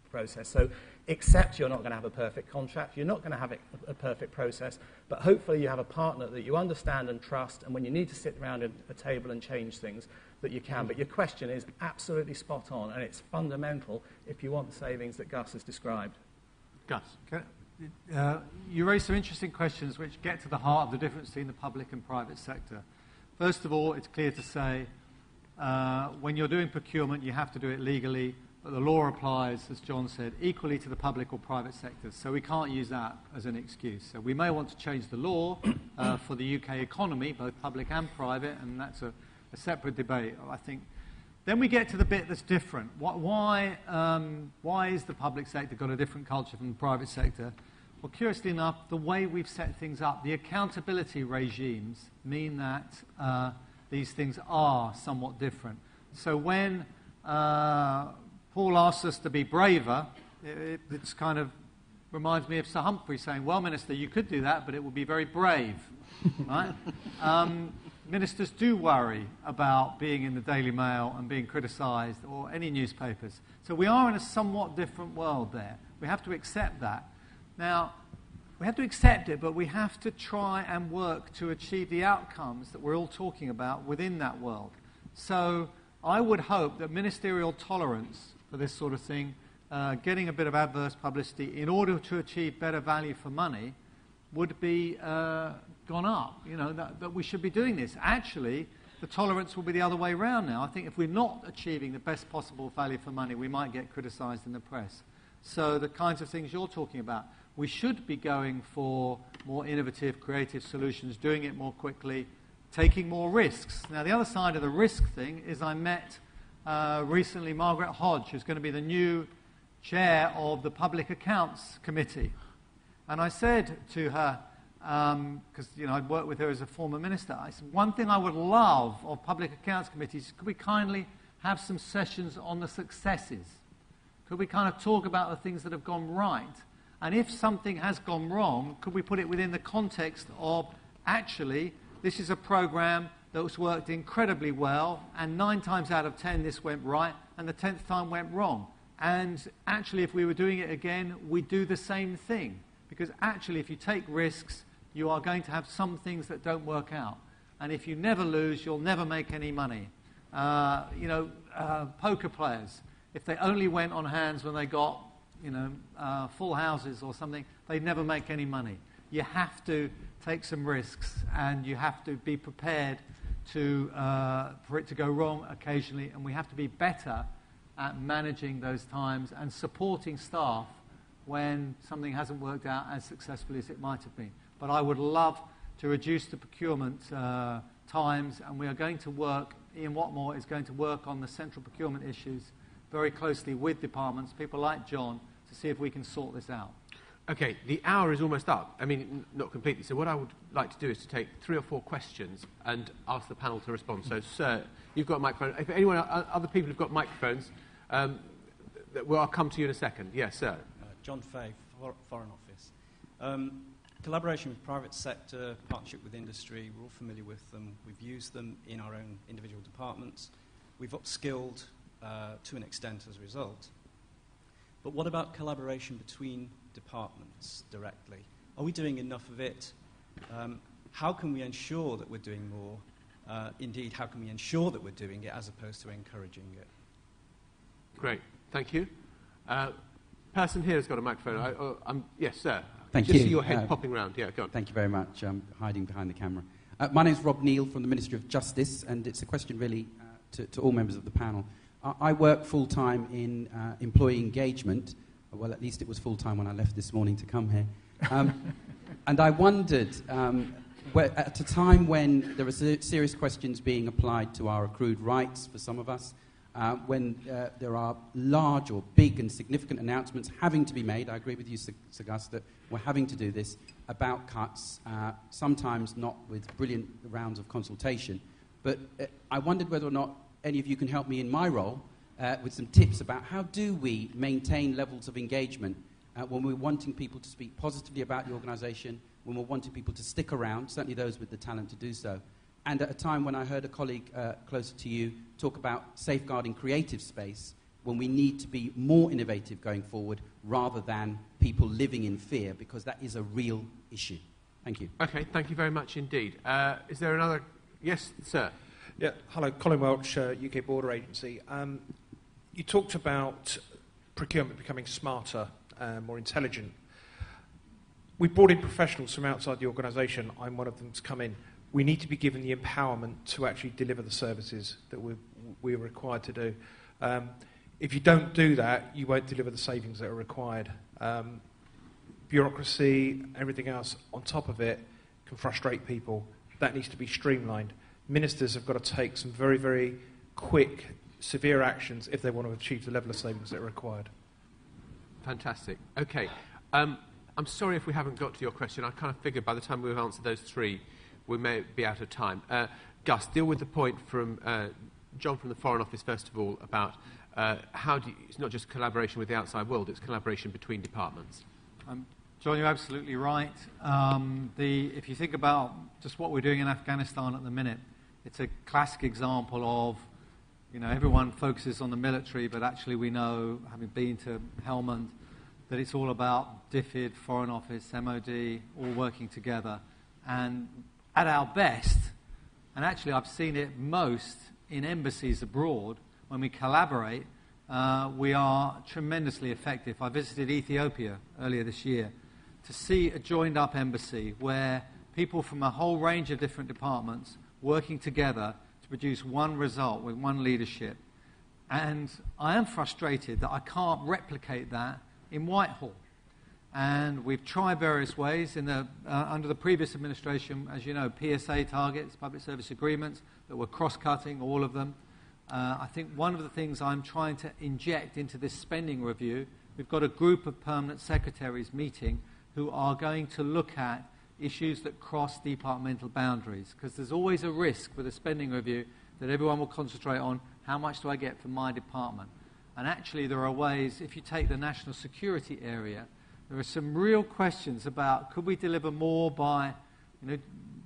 process. So accept you're not going to have a perfect contract, you're not going to have a perfect process, but hopefully you have a partner that you understand and trust, and when you need to sit around at a table and change things, that you can. But your question is absolutely spot on, and it's fundamental if you want the savings that Gus has described. Gus. Okay. You raised some interesting questions which get to the heart of the difference between the public and private sector. First of all, it's clear to say when you're doing procurement, you have to do it legally, but the law applies, as John said, equally to the public or private sectors. So we can't use that as an excuse. So we may want to change the law for the UK economy, both public and private, and that's a separate debate, I think. Then we get to the bit that's different. Why is the public sector got a different culture from the private sector? Well, curiously enough, the way we've set things up, the accountability regimes mean that these things are somewhat different. So when Paul asks us to be braver, it's kind of reminds me of Sir Humphrey saying, well, Minister, you could do that, but it would be very brave. Right? Ministers do worry about being in the Daily Mail and being criticised, or any newspapers. So we are in a somewhat different world there. We have to accept that. Now, we have to accept it, but we have to try and work to achieve the outcomes that we're all talking about within that world. So I would hope that ministerial tolerance for this sort of thing, getting a bit of adverse publicity in order to achieve better value for money, would be gone up, you know, that we should be doing this. Actually, the tolerance will be the other way around now. I think if we're not achieving the best possible value for money, we might get criticised in the press. So the kinds of things you're talking about, we should be going for more innovative, creative solutions, doing it more quickly, taking more risks. Now, the other side of the risk thing is I met recently Margaret Hodge, who's going to be the new chair of the Public Accounts Committee. And I said to her, because I'd worked with her as a former minister. I said, one thing I would love of public accounts committees, could we kindly have some sessions on the successes? Could we kind of talk about the things that have gone right? And if something has gone wrong, could we put it within the context of, actually, this is a program that was worked incredibly well, and 9 times out of 10 this went right, and the 10th time went wrong. And actually, if we were doing it again, we'd do the same thing. Because actually, if you take risks, you are going to have some things that don't work out. And if you never lose, you'll never make any money. Poker players, if they only went on hands when they got, full houses or something, they'd never make any money. You have to take some risks, and you have to be prepared for it to go wrong occasionally, and we have to be better at managing those times and supporting staff when something hasn't worked out as successfully as it might have been. But I would love to reduce the procurement times, and we are going to work, Ian Watmore is going to work on the central procurement issues very closely with departments, people like John, to see if we can sort this out. Okay, the hour is almost up. I mean, not completely. So what I would like to do is to take 3 or 4 questions and ask the panel to respond. So, sir, you've got a microphone. If anyone, other people who've got microphones, I'll come to you in a second. Yes, sir. John Fay, Foreign Office. Collaboration with private sector, partnership with industry, we're all familiar with them. We've used them in our own individual departments. We've upskilled to an extent as a result. But what about collaboration between departments directly? Are we doing enough of it? How can we ensure that we're doing more? Indeed, how can we ensure that we're doing it as opposed to encouraging it? Great, thank you. Person here has got a microphone. Yes, sir. Thank you. Just see your head popping round. Yeah, go on. Thank you very much. I'm hiding behind the camera. My name's Rob Neal from the Ministry of Justice, and it's a question really to all members of the panel. I work full-time in employee engagement. Well, at least it was full-time when I left this morning to come here. And I wondered, at a time when there are serious questions being applied to our accrued rights for some of us, when there are large or big and significant announcements having to be made, I agree with you, Sir Gus, that we're having to do this, about cuts, sometimes not with brilliant rounds of consultation. But I wondered whether or not any of you can help me in my role with some tips about how do we maintain levels of engagement when we're wanting people to speak positively about the organisation, when we're wanting people to stick around, certainly those with the talent to do so. And at a time when I heard a colleague closer to you talk about safeguarding creative space, when we need to be more innovative going forward rather than people living in fear, because that is a real issue. Thank you. Okay, thank you very much indeed. Is there another? Yes, sir. Yeah, hello, Colin Welch, UK Border Agency. You talked about procurement becoming smarter, more intelligent. We brought in professionals from outside the organisation. I'm one of them to come in. We need to be given the empowerment to actually deliver the services that we're required to do. If you don't do that, you won't deliver the savings that are required. Bureaucracy, everything else on top of it can frustrate people. That needs to be streamlined. Ministers have got to take some very, very quick, severe actions if they want to achieve the level of savings that are required. Fantastic. Okay. I'm sorry if we haven't got to your question. I kind of figured by the time we've answered those 3, we may be out of time. Gus, deal with the point from John from the Foreign Office, first of all, about it's not just collaboration with the outside world, it's collaboration between departments. John, you're absolutely right. If you think about just what we're doing in Afghanistan at the minute, it's a classic example of, everyone focuses on the military, but actually we know, having been to Helmand, that it's all about DFID, Foreign Office, MOD, all working together. And at our best, and actually I've seen it most in embassies abroad, when we collaborate, we are tremendously effective. I visited Ethiopia earlier this year to see a joined-up embassy where people from a whole range of different departments working together to produce one result with one leadership. And I am frustrated that I can't replicate that in Whitehall. And we've tried various ways. Under the previous administration, as you know, PSA targets, public service agreements, that were cross-cutting, all of them. I think one of the things I'm trying to inject into this spending review, we've got a group of permanent secretaries meeting who are going to look at issues that cross departmental boundaries, because there's always a risk with a spending review that everyone will concentrate on how much do I get from my department. And actually there are ways, if you take the national security area, there are some real questions about could we deliver more by,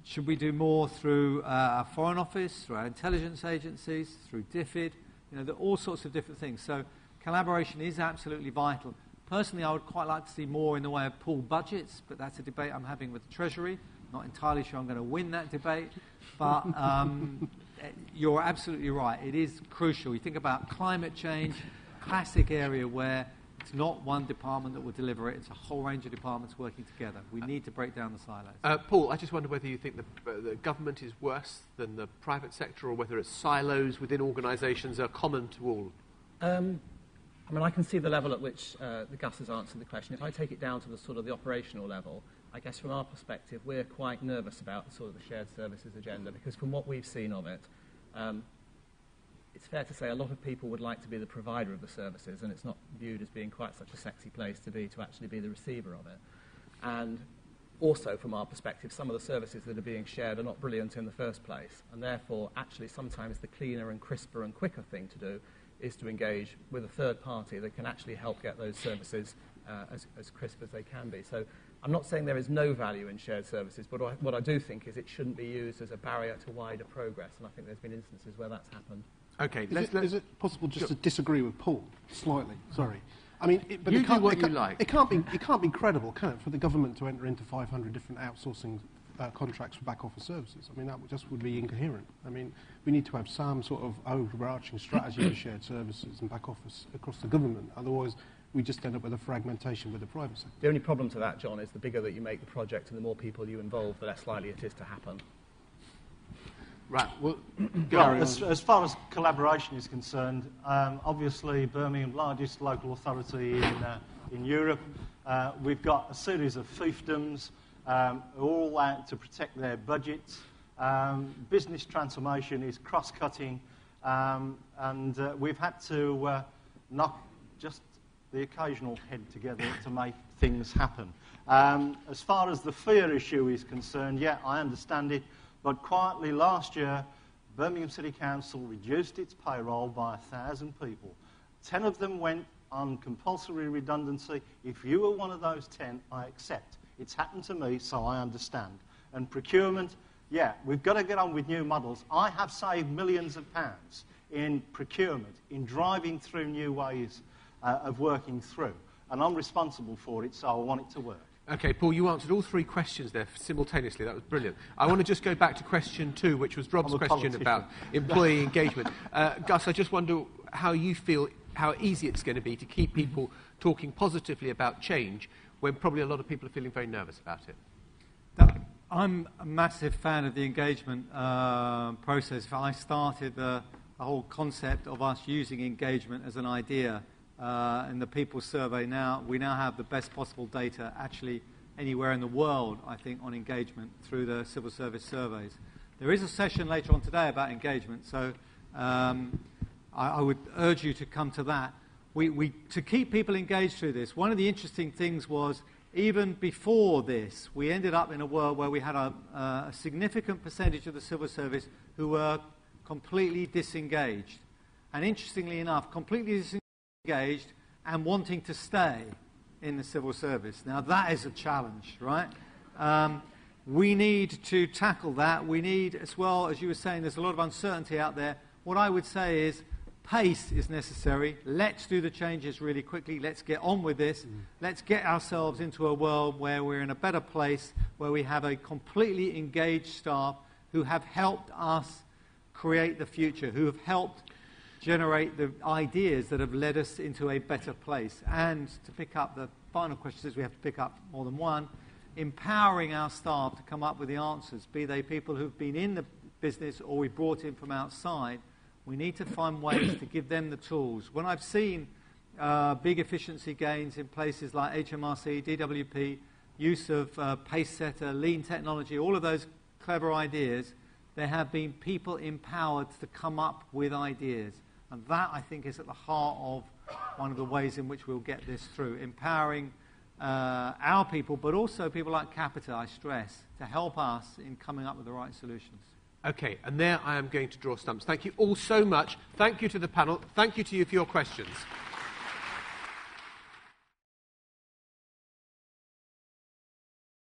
should we do more through our Foreign Office, through our intelligence agencies, through DFID, there are all sorts of different things. So collaboration is absolutely vital. Personally, I would quite like to see more in the way of pooled budgets, but that's a debate I'm having with the Treasury. Not entirely sure I'm going to win that debate, but you're absolutely right. It is crucial. You think about climate change, classic area where it's not one department that will deliver it. It's a whole range of departments working together. We need to break down the silos. Paul, I just wonder whether you think the government is worse than the private sector, or whether it's silos within organisations are common to all. I can see the level at which the Gus has answered the question. If I take it down to the sort of the operational level, I guess from our perspective, we're quite nervous about the sort of the shared services agenda, because from what we've seen of it, it's fair to say a lot of people would like to be the provider of the services, and it's not viewed as being quite such a sexy place to actually be the receiver of it. And also, from our perspective, some of the services that are being shared are not brilliant in the first place, and therefore, actually, sometimes the cleaner and crisper and quicker thing to do is to engage with a third party that can actually help get those services as crisp as they can be. So I'm not saying there is no value in shared services, but what I do think is it shouldn't be used as a barrier to wider progress, and I think there's been instances where that's happened. Okay, is it possible just to disagree with Paul slightly? Sorry. But you do what you like. It can't be credible, can it, for the government to enter into 500 different outsourcing contracts for back office services? That just would be incoherent. We need to have some sort of overarching strategy for shared services and back office across the government. Otherwise, we just end up with a fragmentation with the private sector. The only problem to that, John, is the bigger that you make the project and the more people you involve, the less likely it is to happen. Right. Well, as far as collaboration is concerned, obviously Birmingham, largest local authority in Europe, we've got a series of fiefdoms all out to protect their budgets. Business transformation is cross-cutting, and we've had to knock just the occasional head together to make things happen. As far as the fear issue is concerned, yeah, I understand it. But quietly last year, Birmingham City Council reduced its payroll by 1,000 people. 10 of them went on compulsory redundancy. If you were one of those 10, I accept. It's happened to me, so I understand. And procurement, yeah, we've got to get on with new models. I have saved millions of pounds in procurement, in driving through new ways of working through. And I'm responsible for it, so I want it to work. Okay, Paul, you answered all three questions there simultaneously. That was brilliant. I want to just go back to question 2, which was Rob's question about employee engagement. Gus, I just wonder how you feel, how easy it's going to be to keep people talking positively about change when probably a lot of people are feeling very nervous about it. I'm a massive fan of the engagement process. I started the whole concept of us using engagement as an idea in the People's Survey. We now have the best possible data actually anywhere in the world, I think, on engagement through the civil service surveys. There is a session later on today about engagement, so I would urge you to come to that. To keep people engaged through this, one of the interesting things was even before this, we ended up in a world where we had a significant percentage of the civil service who were completely disengaged. And interestingly enough, completely disengaged and wanting to stay in the civil service. Now that is a challenge, right? We need to tackle that. We need, as well, as you were saying, there's a lot of uncertainty out there. What I would say is pace is necessary. Let's do the changes really quickly. Let's get on with this. Let's get ourselves into a world where we're in a better place, where we have a completely engaged staff who have helped us create the future, who have helped generate the ideas that have led us into a better place. And to pick up the final question, is we have to pick up more than one, empowering our staff to come up with the answers, be they people who've been in the business or we brought in from outside. We need to find ways to give them the tools. When I've seen big efficiency gains in places like HMRC, DWP, use of PaceSetter, lean technology, all of those clever ideas, there have been people empowered to come up with ideas. And that, I think, is at the heart of one of the ways in which we'll get this through, empowering our people, but also people like Capita, I stress, to help us in coming up with the right solutions. Okay, and there I am going to draw stumps. Thank you all so much. Thank you to the panel. Thank you to you for your questions.